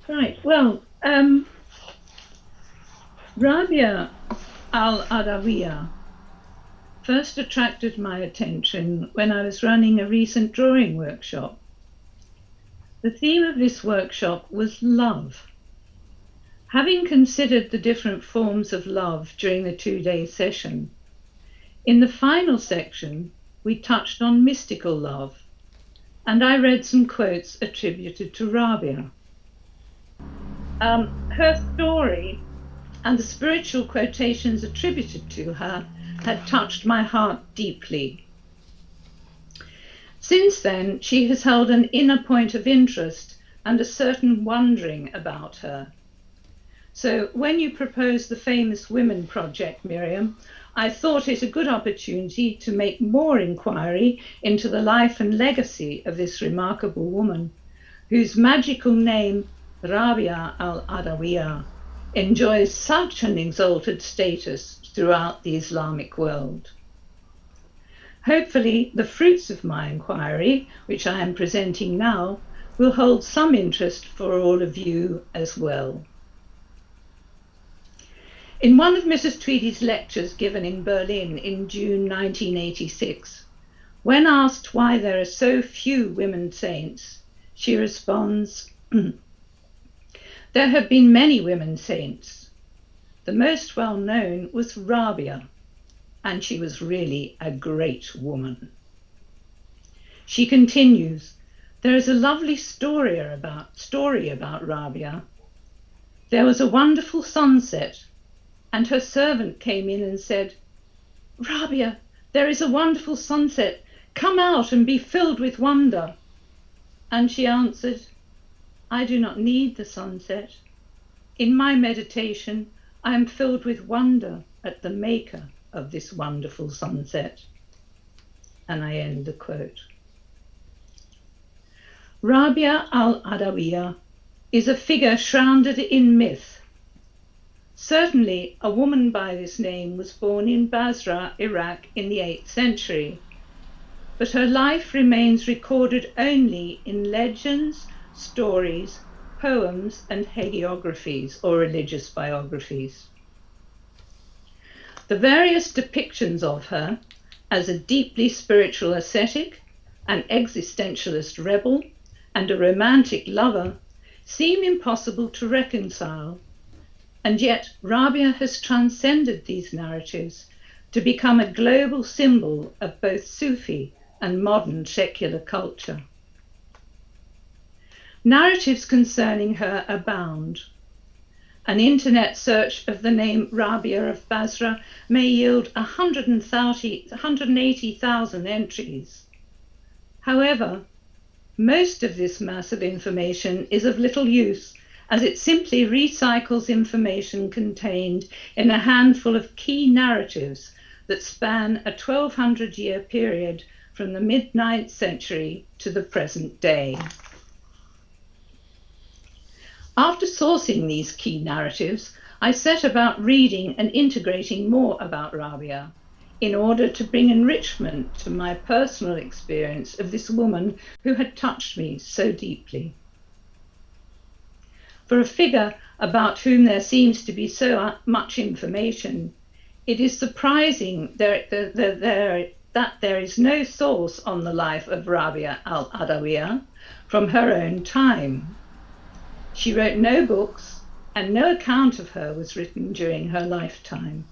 Right. Well, Rabia al-Adawiya first attracted my attention when I was running a recent drawing workshop. The theme of this workshop was love. Having considered the different forms of love during the 2-day session, in the final section, we touched on mystical love, and I read some quotes attributed to Rabia. Her story and the spiritual quotations attributed to her had touched my heart deeply. Since then, she has held an inner point of interest and a certain wondering about her. So when you proposed the Famous Women Project, Miriam, I thought it a good opportunity to make more inquiry into the life and legacy of this remarkable woman, whose magical name, Rabia al-Adawiya, enjoys such an exalted status throughout the Islamic world. Hopefully, the fruits of my inquiry, which I am presenting now, will hold some interest for all of you as well. In one of Mrs. Tweedy's lectures given in Berlin in June 1986, when asked why there are so few women saints, she responds, "There have been many women saints. The most well known was Rabia, and she was really a great woman." She continues, "There is a lovely story about Rabia. There was a wonderful sunset, and her servant came in and said, 'Rabia, there is a wonderful sunset. Come out and be filled with wonder.' And she answered, 'I do not need the sunset. In my meditation, I am filled with wonder at the maker of this wonderful sunset.'" And I end the quote. Rabia al-Adawiya is a figure shrouded in myth. Certainly, a woman by this name was born in Basra, Iraq in the 8th century, but her life remains recorded only in legends, stories, poems, and hagiographies, or religious biographies. The various depictions of her as a deeply spiritual ascetic, an existentialist rebel, and a romantic lover seem impossible to reconcile, and yet Rabia has transcended these narratives to become a global symbol of both Sufi and modern secular culture. Narratives concerning her abound. An internet search of the name Rabia of Basra may yield 180,000 entries. However, most of this mass of information is of little use, as it simply recycles information contained in a handful of key narratives that span a 1200-year period from the mid-9th century to the present day. After sourcing these key narratives, I set about reading and integrating more about Rabia in order to bring enrichment to my personal experience of this woman who had touched me so deeply. For a figure about whom there seems to be so much information, it is surprising that there is no source on the life of Rabia al-Adawiya from her own time. She wrote no books, and no account of her was written during her lifetime.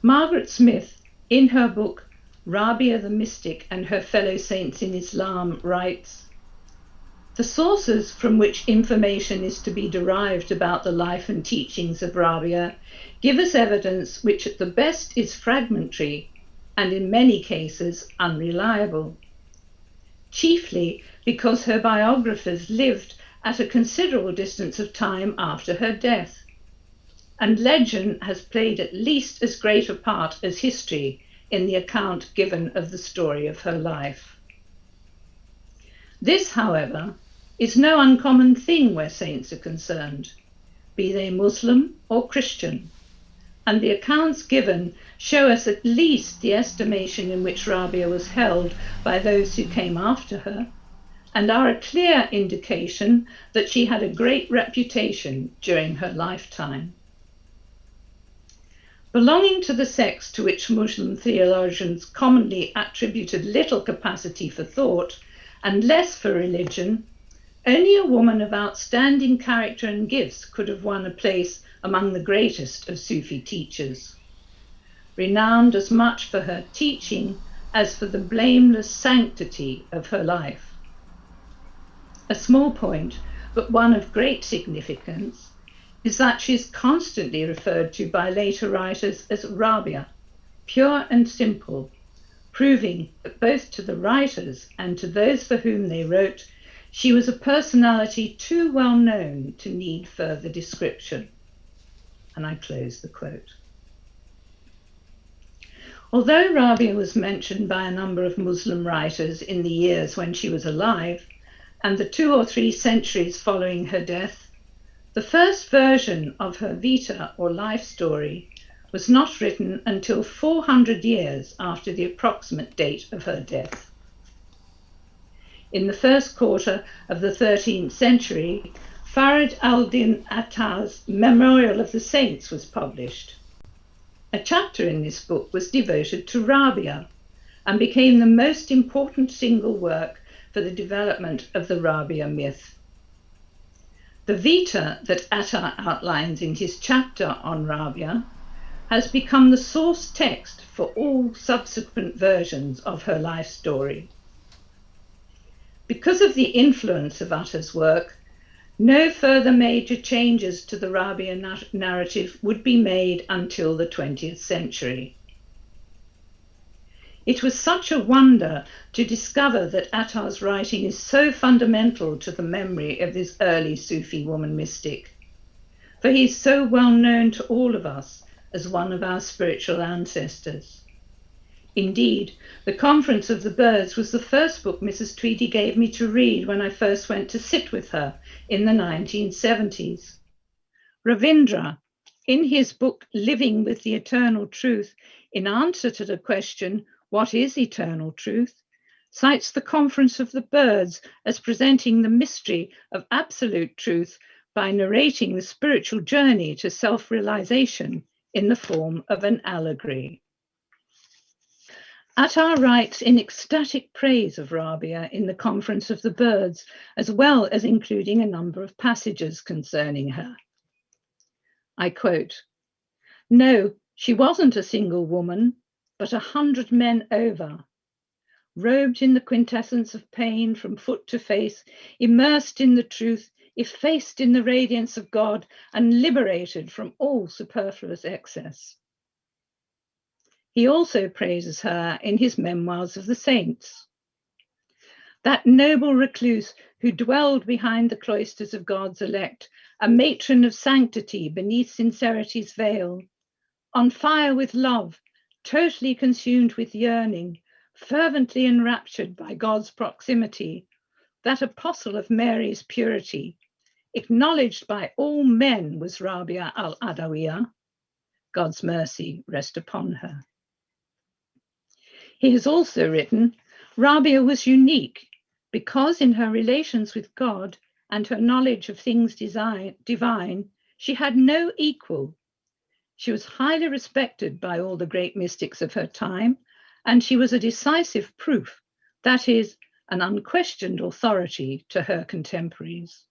Margaret Smith, in her book Rabia the Mystic and Her Fellow Saints in Islam, writes, "The sources from which information is to be derived about the life and teachings of Rabia give us evidence which at the best is fragmentary and in many cases unreliable, chiefly because her biographers lived at a considerable distance of time after her death, and legend has played at least as great a part as history in the account given of the story of her life. This, however, is no uncommon thing where saints are concerned, be they Muslim or Christian, and the accounts given show us at least the estimation in which Rabia was held by those who came after her, and are a clear indication that she had a great reputation during her lifetime. Belonging to the sects to which Muslim theologians commonly attributed little capacity for thought and less for religion, only a woman of outstanding character and gifts could have won a place among the greatest of Sufi teachers, renowned as much for her teaching as for the blameless sanctity of her life. A small point, but one of great significance, is that she is constantly referred to by later writers as Rabia, pure and simple, proving that both to the writers and to those for whom they wrote, she was a personality too well known to need further description. And I close the quote. Although Rabia was mentioned by a number of Muslim writers in the years when she was alive, and the 2 or 3 centuries following her death, the first version of her Vita or life story was not written until 400 years after the approximate date of her death. In the first quarter of the 13th century, Farid al-Din Attar's Memorial of the Saints was published. A chapter in this book was devoted to Rabia and became the most important single work for the development of the Rabia myth. The Vita that Attar outlines in his chapter on Rabia has become the source text for all subsequent versions of her life story. Because of the influence of Attar's work, no further major changes to the Rabia narrative would be made until the 20th century. It was such a wonder to discover that Attar's writing is so fundamental to the memory of this early Sufi woman mystic, for he is so well known to all of us as one of our spiritual ancestors. Indeed, The Conference of the Birds was the first book Mrs. Tweedy gave me to read when I first went to sit with her in the 1970s. Ravindra, in his book Living with the Eternal Truth, in answer to the question, what is eternal truth, cites the Conference of the Birds as presenting the mystery of absolute truth by narrating the spiritual journey to self-realization in the form of an allegory. Attar writes in ecstatic praise of Rabia in the Conference of the Birds, as well as including a number of passages concerning her. I quote, "No, she wasn't a single woman, but 100 men over, robed in the quintessence of pain from foot to face, immersed in the truth, effaced in the radiance of God, and liberated from all superfluous excess." He also praises her in his Memoirs of the Saints. That noble recluse who dwelled behind the cloisters of God's elect, a matron of sanctity beneath sincerity's veil, on fire with love, totally consumed with yearning, fervently enraptured by God's proximity, that apostle of Mary's purity, acknowledged by all men, was Rabia al-Adawiyah. God's mercy rest upon her. He has also written, Rabia was unique because in her relations with God and her knowledge of things divine, she had no equal. She was highly respected by all the great mystics of her time, and she was a decisive proof, that is, an unquestioned authority to her contemporaries.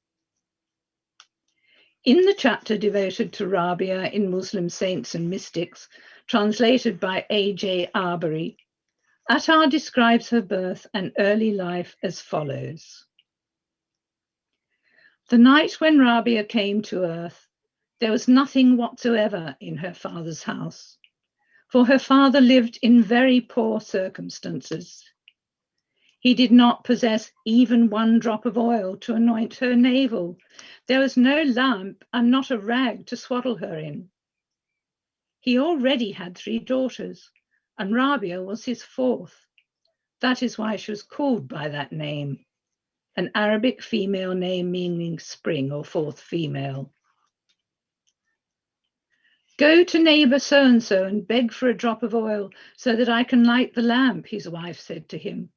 In the chapter devoted to Rabia in Muslim Saints and Mystics, translated by A.J. Arbery, Attar describes her birth and early life as follows. The night when Rabia came to earth, there was nothing whatsoever in her father's house, for her father lived in very poor circumstances. He did not possess even 1 drop of oil to anoint her navel. There was no lamp and not a rag to swaddle her in. He already had 3 daughters, and Rabia was his 4th. That is why she was called by that name, an Arabic female name meaning spring or 4th female. Go to neighbor so-and-so and beg for a drop of oil so that I can light the lamp, his wife said to him.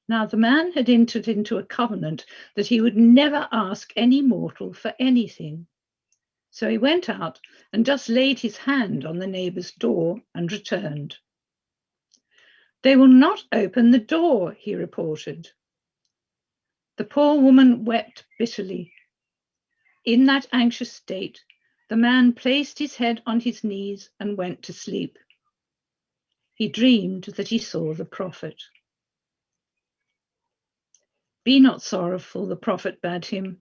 Now the man had entered into a covenant that he would never ask any mortal for anything. So he went out and just laid his hand on the neighbour's door and returned. "They will not open the door," he reported. The poor woman wept bitterly. In that anxious state, the man placed his head on his knees and went to sleep. He dreamed that he saw the prophet. "Be not sorrowful," the prophet bade him.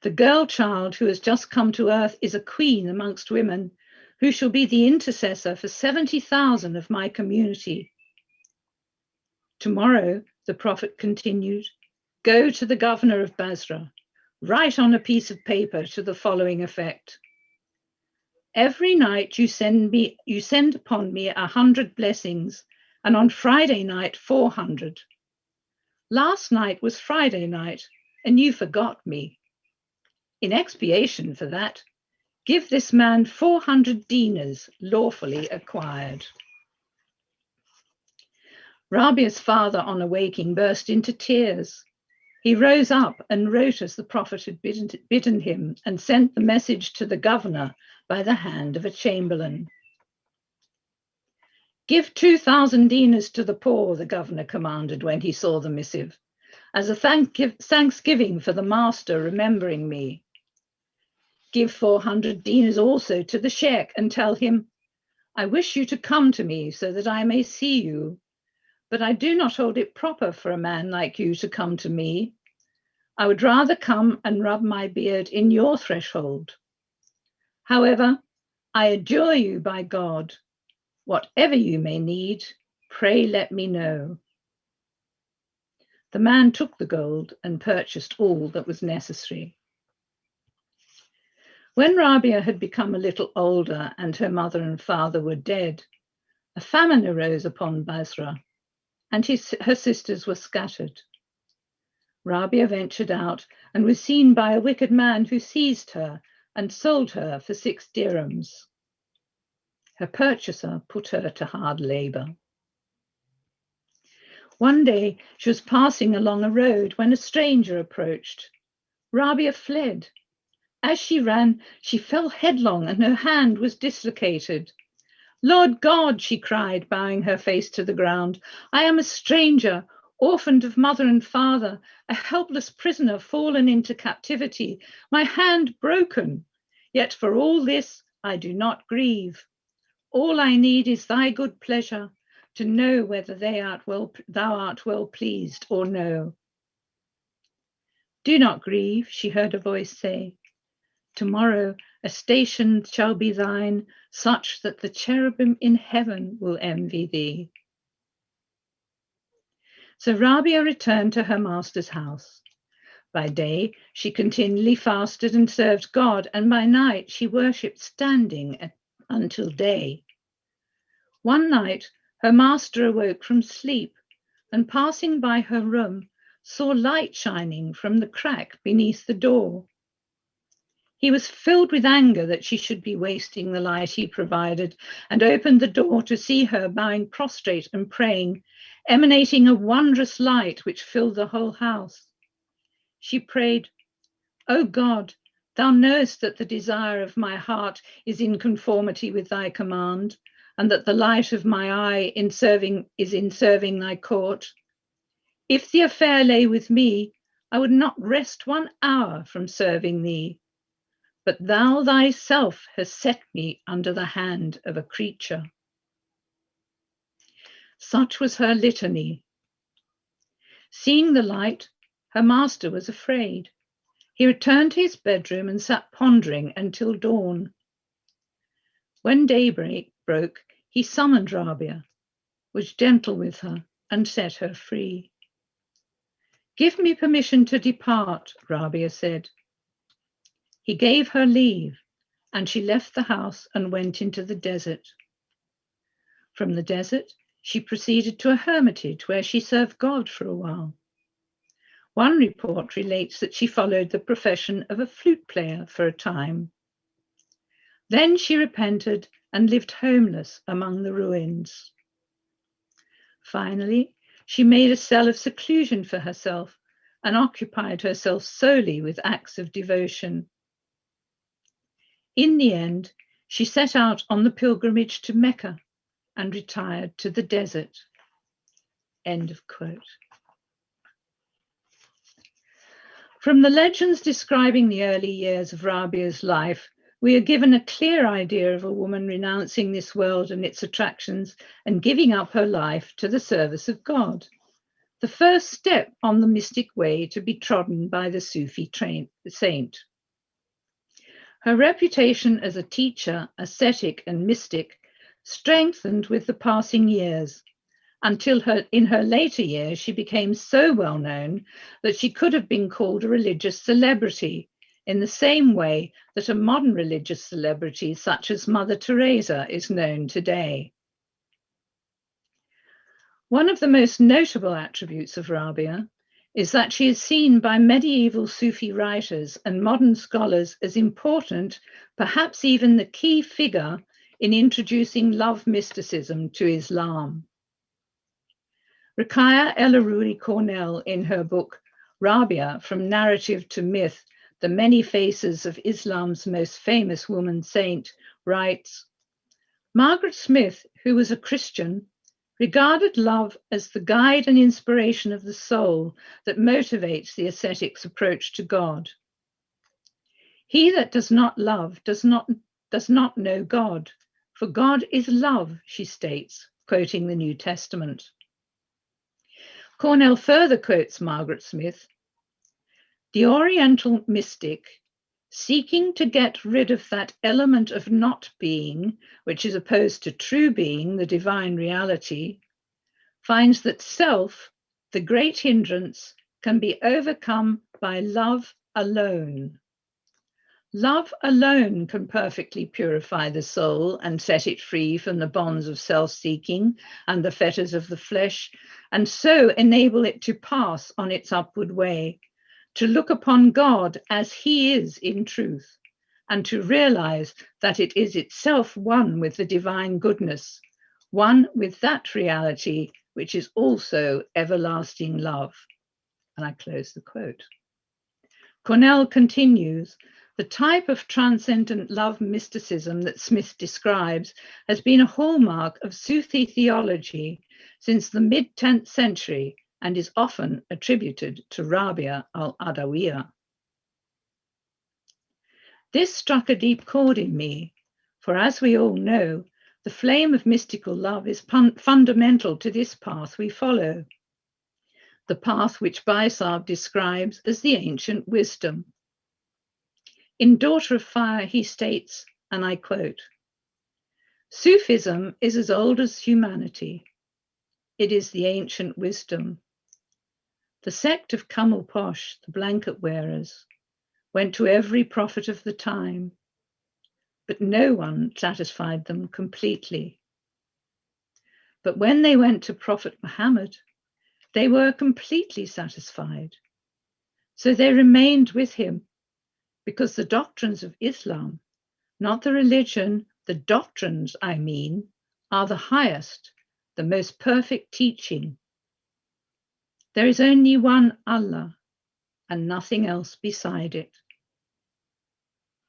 "The girl child who has just come to earth is a queen amongst women, who shall be the intercessor for 70,000 of my community. Tomorrow," the prophet continued, "go to the governor of Basra. Write on a piece of paper to the following effect: every night you send upon me 100 blessings, and on Friday night 400. Last night was Friday night, and you forgot me. In expiation for that, give this man 400 dinars lawfully acquired." Rabia's father, on awaking, burst into tears. He rose up and wrote as the prophet had bidden him, and sent the message to the governor by the hand of a chamberlain. "Give 2,000 dinars to the poor," the governor commanded when he saw the missive, "as a thanksgiving for the master remembering me. Give 400 dinars also to the sheikh and tell him, I wish you to come to me so that I may see you, but I do not hold it proper for a man like you to come to me. I would rather come and rub my beard in your threshold. However, I adjure you by God, whatever you may need, pray let me know." The man took the gold and purchased all that was necessary. When Rabia had become a little older and her mother and father were dead, a famine arose upon Basra, and her sisters were scattered. Rabia ventured out and was seen by a wicked man who seized her and sold her for 6 dirhams. Her purchaser put her to hard labor. One day she was passing along a road when a stranger approached. Rabia fled. As she ran, she fell headlong and her hand was dislocated. "Lord God," she cried, bowing her face to the ground, "I am a stranger, orphaned of mother and father, a helpless prisoner fallen into captivity, my hand broken. Yet for all this I do not grieve. All I need is thy good pleasure, to know whether thou art well pleased or no." "Do not grieve," she heard a voice say. "Tomorrow a station shall be thine, such that the cherubim in heaven will envy thee." So Rabia returned to her master's house. By day, she continually fasted and served God, and by night she worshipped standing until day. One night, her master awoke from sleep and, passing by her room, saw light shining from the crack beneath the door. He was filled with anger that she should be wasting the light he provided, and opened the door to see her bowing prostrate and praying, emanating a wondrous light which filled the whole house. She prayed, "O God, thou knowest that the desire of my heart is in conformity with thy command, and that the light of my eye is in serving thy court. If the affair lay with me, I would not rest 1 hour from serving thee. But thou thyself hast set me under the hand of a creature." Such was her litany. Seeing the light, her master was afraid. He returned to his bedroom and sat pondering until dawn. When daybreak broke, he summoned Rabia, was gentle with her, and set her free. "Give me permission to depart," Rabia said. He gave her leave, and she left the house and went into the desert. From the desert, she proceeded to a hermitage where she served God for a while. One report relates that she followed the profession of a flute player for a time. Then she repented and lived homeless among the ruins. Finally, She made a cell of seclusion for herself and occupied herself solely with acts of devotion. In the end, she set out on the pilgrimage to Mecca and retired to the desert. End of quote. From the legends describing the early years of Rabia's life, we are given a clear idea of a woman renouncing this world and its attractions and giving up her life to the service of God, the first step on the mystic way to be trodden by the Sufi saint. Her reputation as a teacher, ascetic, and mystic strengthened with the passing years, until in her later years she became so well known that she could have been called a religious celebrity, in the same way that a modern religious celebrity such as Mother Teresa is known today. One of the most notable attributes of Rabia is that she is seen by medieval Sufi writers and modern scholars as important, perhaps even the key figure in introducing love mysticism to Islam. Rabia Basri, in her book Rabia, From Narrative to Myth, The Many Faces of Islam's Most Famous Woman Saint, writes, Margaret Smith, who was a Christian, regarded love as the guide and inspiration of the soul that motivates the ascetic's approach to God. He that does not love does not know God, for God is love, she states, quoting the New Testament. Cornell further quotes Margaret Smith, the Oriental mystic, seeking to get rid of that element of not being, which is opposed to true being, the divine reality, finds that self, the great hindrance, can be overcome by love alone. Love alone can perfectly purify the soul and set it free from the bonds of self-seeking and the fetters of the flesh, and so enable it to pass on its upward way, to look upon God as he is in truth, and to realize that it is itself one with the divine goodness, one with that reality which is also everlasting love. And I close the quote. Cornell continues, the type of transcendent love mysticism that Smith describes has been a hallmark of Sufi theology since the mid-10th century and is often attributed to Rabia al-Adawiyya. This struck a deep chord in me, for as we all know, the flame of mystical love is fundamental to this path we follow, the path which Baisar describes as the ancient wisdom. In Daughter of Fire, he states, and I quote, Sufism is as old as humanity. It is the ancient wisdom. The sect of Kamal Posh, the blanket wearers, went to every prophet of the time, but no one satisfied them completely. But when they went to Prophet Muhammad, they were completely satisfied. So they remained with him, because the doctrines of Islam, not the religion, the doctrines, I mean, are the highest, the most perfect teaching. There is only one Allah and nothing else beside it.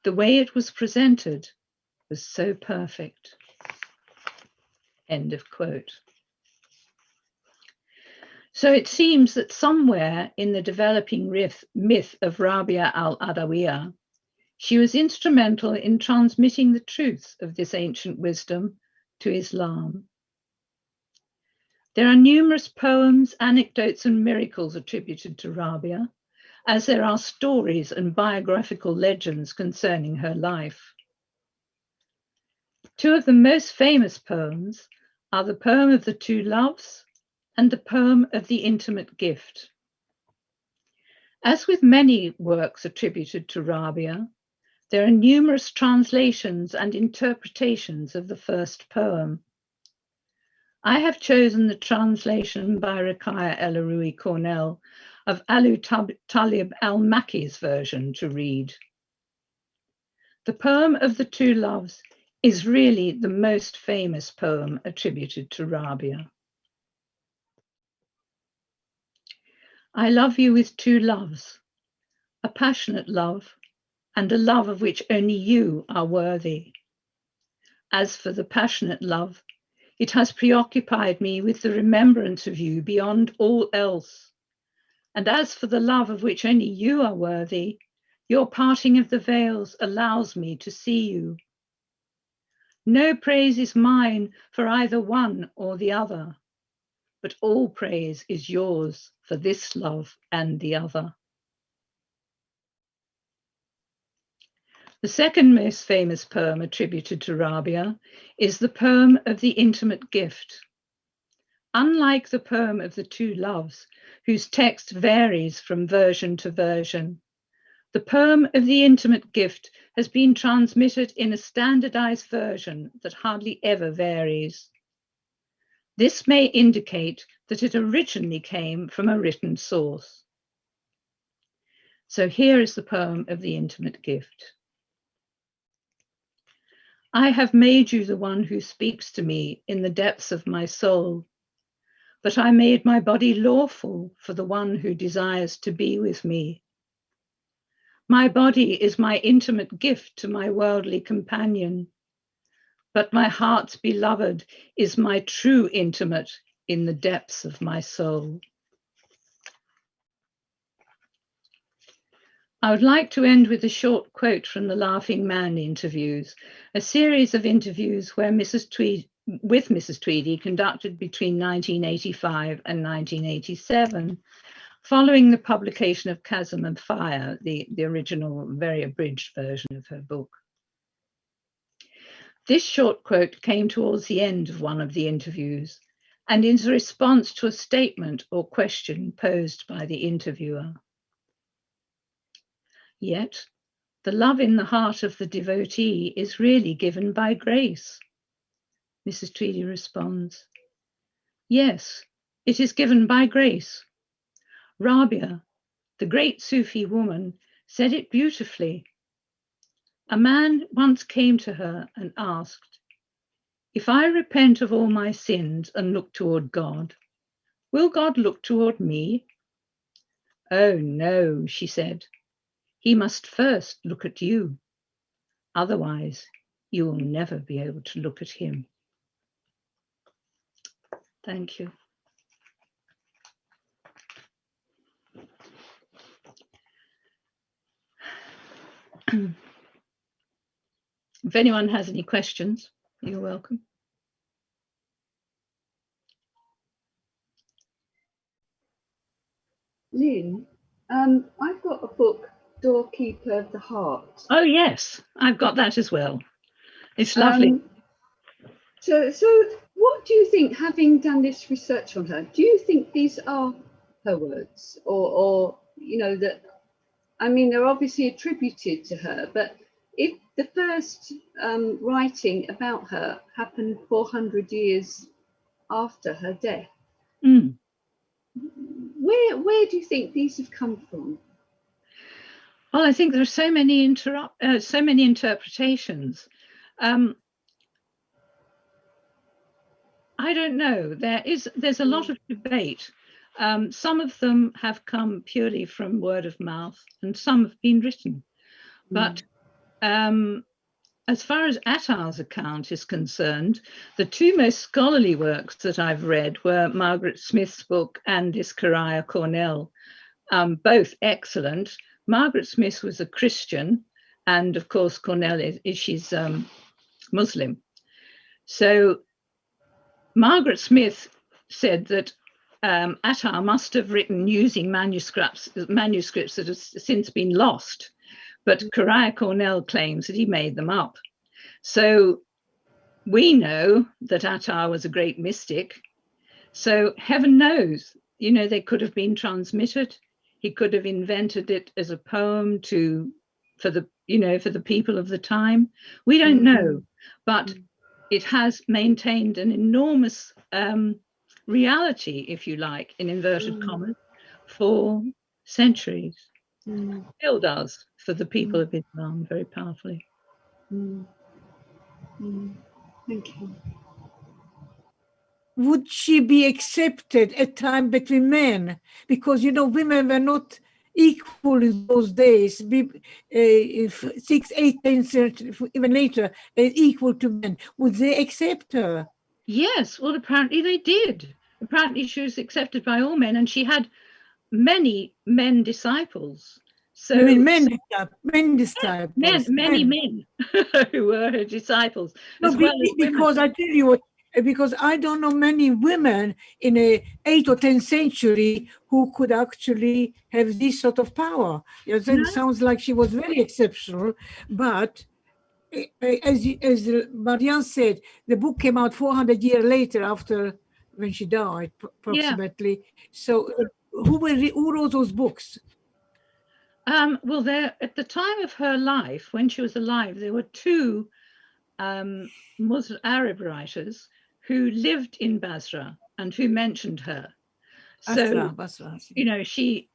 The way it was presented was so perfect. End of quote. So it seems that somewhere in the developing myth of Rabia al-Adawiyya, she was instrumental in transmitting the truths of this ancient wisdom to Islam. There are numerous poems, anecdotes, and miracles attributed to Rabia, as there are stories and biographical legends concerning her life. Two of the most famous poems are the poem of the Two Loves and the poem of the Intimate Gift. As with many works attributed to Rabia, there are numerous translations and interpretations of the first poem. I have chosen the translation by Rakaya El-Arui Cornell of Alu Talib al-Maki's version to read. The poem of the Two Loves is really the most famous poem attributed to Rabia. I love you with two loves, a passionate love and a love of which only you are worthy. As for the passionate love, it has preoccupied me with the remembrance of you beyond all else. And as for the love of which only you are worthy, your parting of the veils allows me to see you. No praise is mine for either one or the other, but all praise is yours for this love and the other. The second most famous poem attributed to Rabia is the poem of the intimate gift. Unlike the poem of the two loves, whose text varies from version to version, the poem of the intimate gift has been transmitted in a standardized version that hardly ever varies. This may indicate that it originally came from a written source. So here is the poem of the intimate gift. I have made you the one who speaks to me in the depths of my soul, but I made my body lawful for the one who desires to be with me. My body is my intimate gift to my worldly companion, but my heart's beloved is my true intimate in the depths of my soul. I would like to end with a short quote from the Laughing Man interviews, a series of interviews with Mrs. Tweedy conducted between 1985 and 1987, following the publication of Chasm and Fire, the original, very abridged version of her book. This short quote came towards the end of one of the interviews and is a response to a statement or question posed by the interviewer. Yet, the love in the heart of the devotee is really given by grace. Mrs. Tweedy responds, yes, it is given by grace. Rabia, the great Sufi woman, said it beautifully. A man once came to her and asked, if I repent of all my sins and look toward God, will God look toward me? Oh no, she said. He must first look at you. Otherwise, you will never be able to look at him. Thank you. If anyone has any questions, you're welcome. Lynn, I've got a book, Doorkeeper of the Heart. Oh, yes, I've got that as well. It's lovely. So what do you think, having done this research on her, do you think these are her words? Or you know, that, I mean, they're obviously attributed to her, but if the first writing about her happened 400 years after her death, where do you think these have come from? Well, I think there are so many interpretations. I don't know. There's a lot of debate. Some of them have come purely from word of mouth, and some have been written. But as far as Attar's account is concerned, the two most scholarly works that I've read were Margaret Smith's book and Iscariah Cornell, both excellent. Margaret Smith was a Christian, and of course Cornell she's Muslim. So Margaret Smith said that Attar must have written using manuscripts that have since been lost, but Iscariah Cornell claims that he made them up. So we know that Attar was a great mystic. So heaven knows, you know, they could have been transmitted. He could have invented it as a poem for the people of the time. We don't know, but it has maintained an enormous reality, if you like, in inverted commas, for centuries. Still does for the people of Islam very powerfully. Thank you. would she be accepted at time between men? Because, you know, women were not equal in those days, if 6th, 8th, 10th century, even later, equal to men. Would they accept her? Yes, well, apparently they did. Apparently she was accepted by all men, and she had many men disciples. So You mean men disciples? many men who were her disciples, No, as well as women. because I tell you what, because I don't know many women in a 8th or 10th century who could actually have this sort of power. You know, it sounds like she was very exceptional, but as Marianne said, the book came out 400 years later after when she died, approximately. Yeah. So who wrote those books? Well, there at the time of her life, when she was alive, there were two Muslim Arab writers who lived in Basra and who mentioned her. So, Basra. you know, she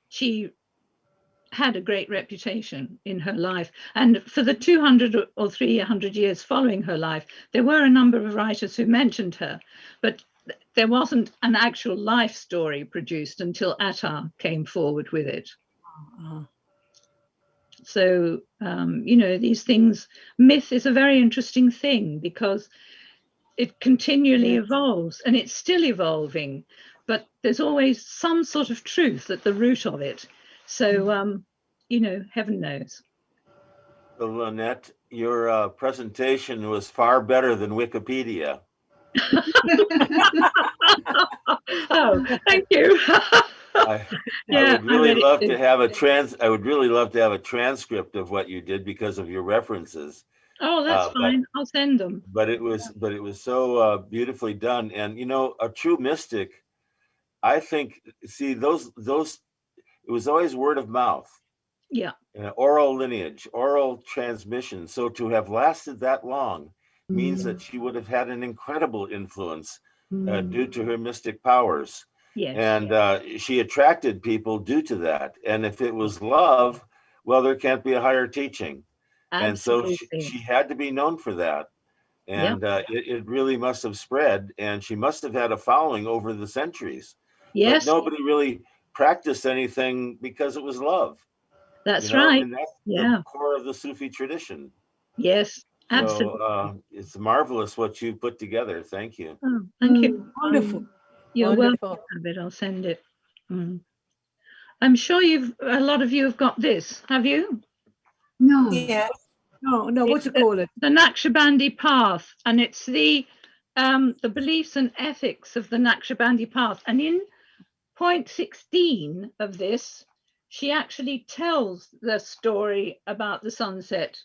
had a great reputation in her life. And for the 200 or 300 years following her life, there were a number of writers who mentioned her, but there wasn't an actual life story produced until Attar came forward with it. So, you know, these things, myth is a very interesting thing because it continually evolves, and it's still evolving, but there's always some sort of truth at the root of it. So, you know, heaven knows. So, Lynette, your presentation was far better than Wikipedia. Oh, thank you. I would really love to have I would really love to have a transcript of what you did because of your references. Oh, that's fine. I'll send them. But it was so beautifully done. And you know, a true mystic, I think, see, it was always word of mouth. Yeah. Oral lineage, oral transmission. So to have lasted that long means that she would have had an incredible influence due to her mystic powers. Yes. And she attracted people due to that. And if it was love, well, there can't be a higher teaching. Absolutely. And so she had to be known for that. And it really must have spread. And she must have had a following over the centuries. Yes. But nobody really practiced anything because it was love. That's right. And that's the core of the Sufi tradition. Yes, absolutely. So it's marvelous what you put together. Thank you. Oh, thank you. Wonderful. You're welcome. I'll send it. I'm sure a lot of you have got this. Have you? No. Yeah. No. What you call it? The Naqshbandi path, and it's the beliefs and ethics of the Naqshbandi path. And in point 16 of this, she actually tells the story about the sunset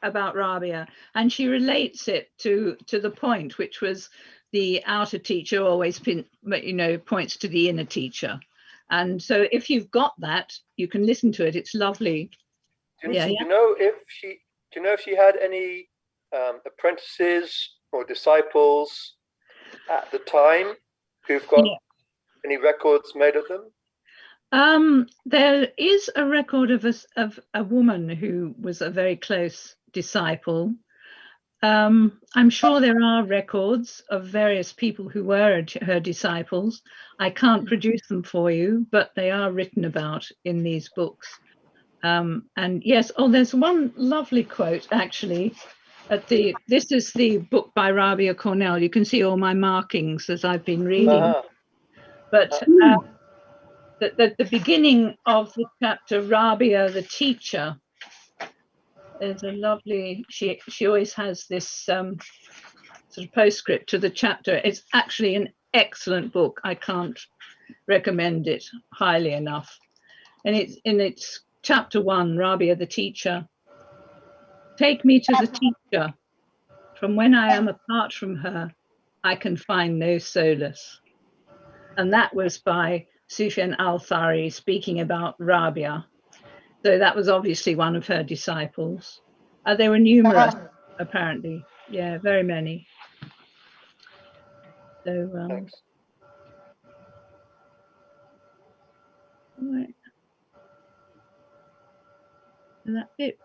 about Rabia, and she relates it to the point, which was the outer teacher always points to the inner teacher. And so if you've got that, you can listen to it. It's lovely. Do you know if she had any apprentices or disciples at the time who've got any records made of them? There is a record of a woman who was a very close disciple. I'm sure there are records of various people who were her disciples. I can't produce them for you, but they are written about in these books. And yes, there's one lovely quote actually. This is the book by Rabia Cornell. You can see all my markings as I've been reading. But at the beginning of the chapter, Rabia, the teacher, is a lovely, she always has this sort of postscript to the chapter. It's actually an excellent book. I can't recommend it highly enough. And it's in its chapter 1, Rabia, the teacher. Take me to the teacher. From when I am apart from her, I can find no solace. And that was by Sufyan al-Thari speaking about Rabia. So that was obviously one of her disciples. There were numerous, apparently. Yeah, very many. So, Thanks. Right. And that's it.